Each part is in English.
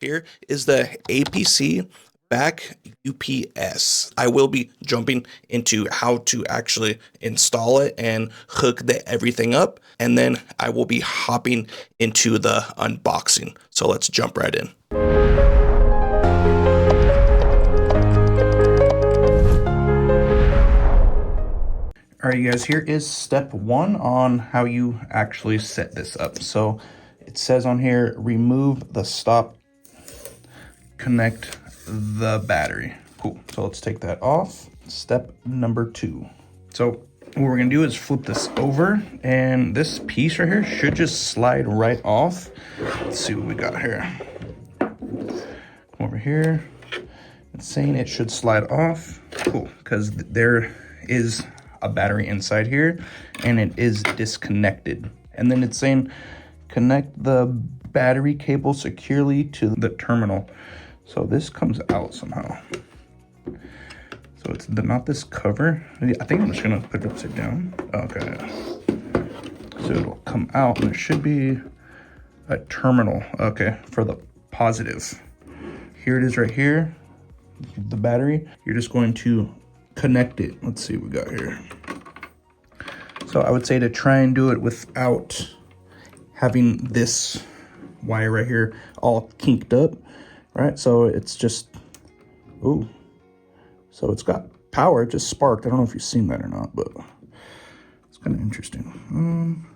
Here is the APC back UPS. I will be jumping into how to actually install it and hook everything up, and then I will be hopping into the unboxing. So let's jump right in. All right, you guys, here is step one on how you actually set this up. So it says on here, remove the stop, connect the battery. Cool, so let's take that off. Step number 2. So what we're gonna do is flip this over, and this piece right here should just slide right off. Let's see what we got here. Come over here. It's saying it should slide off. Cool, because there is a battery inside here and it is disconnected. And then it's saying connect the battery cable securely to the terminal. So this comes out somehow. So it's not this cover. I think I'm just gonna put it upside down. Okay. So it'll come out and there should be a terminal, okay, for the positive. Here it is right here, the battery. You're just going to connect it. Let's see what we got here. So I would say to try and do it without having this wire right here all kinked up, right? So it's just, ooh, so it's got power. It just sparked. I don't know if you've seen that or not, but it's kind of interesting.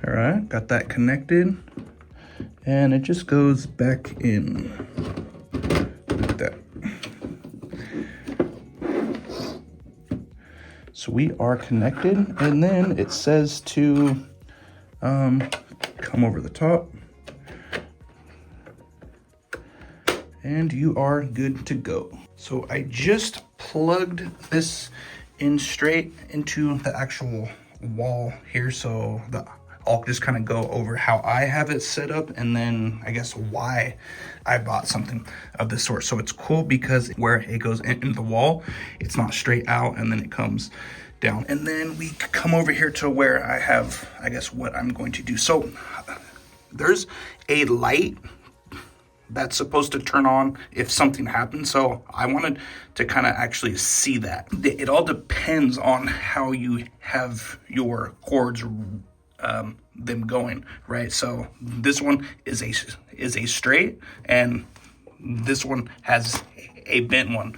All right, got that connected, and it just goes back in. So we are connected, and then it says to come over the top, and you are good to go. So I just plugged this in straight into the actual wall here, so I'll just kind of go over how I have it set up, and then I guess why I bought something of this sort. So it's cool because where it goes into the wall, it's not straight out and then it comes down. And then we come over here to where I have, I guess, what I'm going to do. So there's a light that's supposed to turn on if something happens. So I wanted to kind of actually see that. It all depends on how you have your cords them going, right? So this one is a straight, and this one has a bent one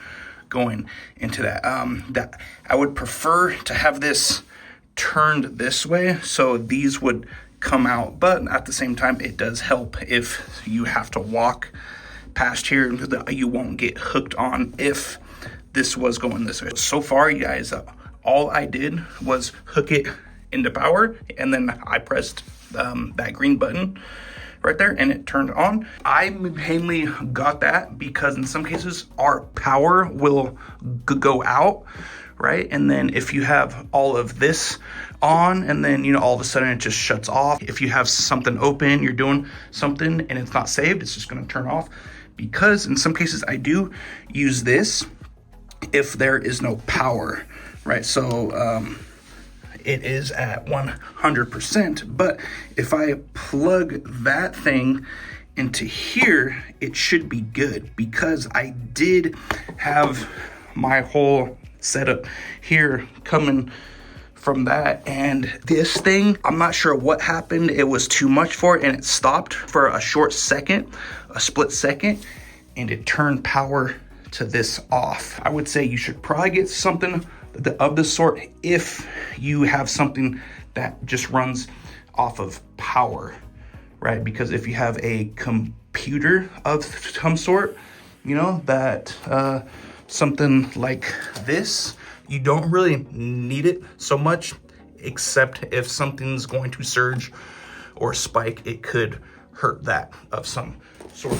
going into that. That I would prefer to have this turned this way so these would come out, but at the same time it does help if you have to walk past here. You won't get hooked on if this was going this way. So far, you guys, all I did was hook it into power, and then I pressed that green button right there and it turned on. I mainly got that because in some cases our power will go out, right? And then if you have all of this on and then, you know, all of a sudden it just shuts off. If you have something open, you're doing something and it's not saved, it's just going to turn off. Because in some cases I do use this if there is no power, right? So it is at 100%, but if I plug that thing into here, it should be good because I did have my whole setup here coming from that, and this thing, I'm not sure what happened. It was too much for it and it stopped for a short second, a split second, and it turned power to this off. I would say you should probably get something of the sort if you have something that just runs off of power, right? Because if you have a computer of some sort, you know, that something like this, you don't really need it so much, except if something's going to surge or spike, it could hurt that of some sort.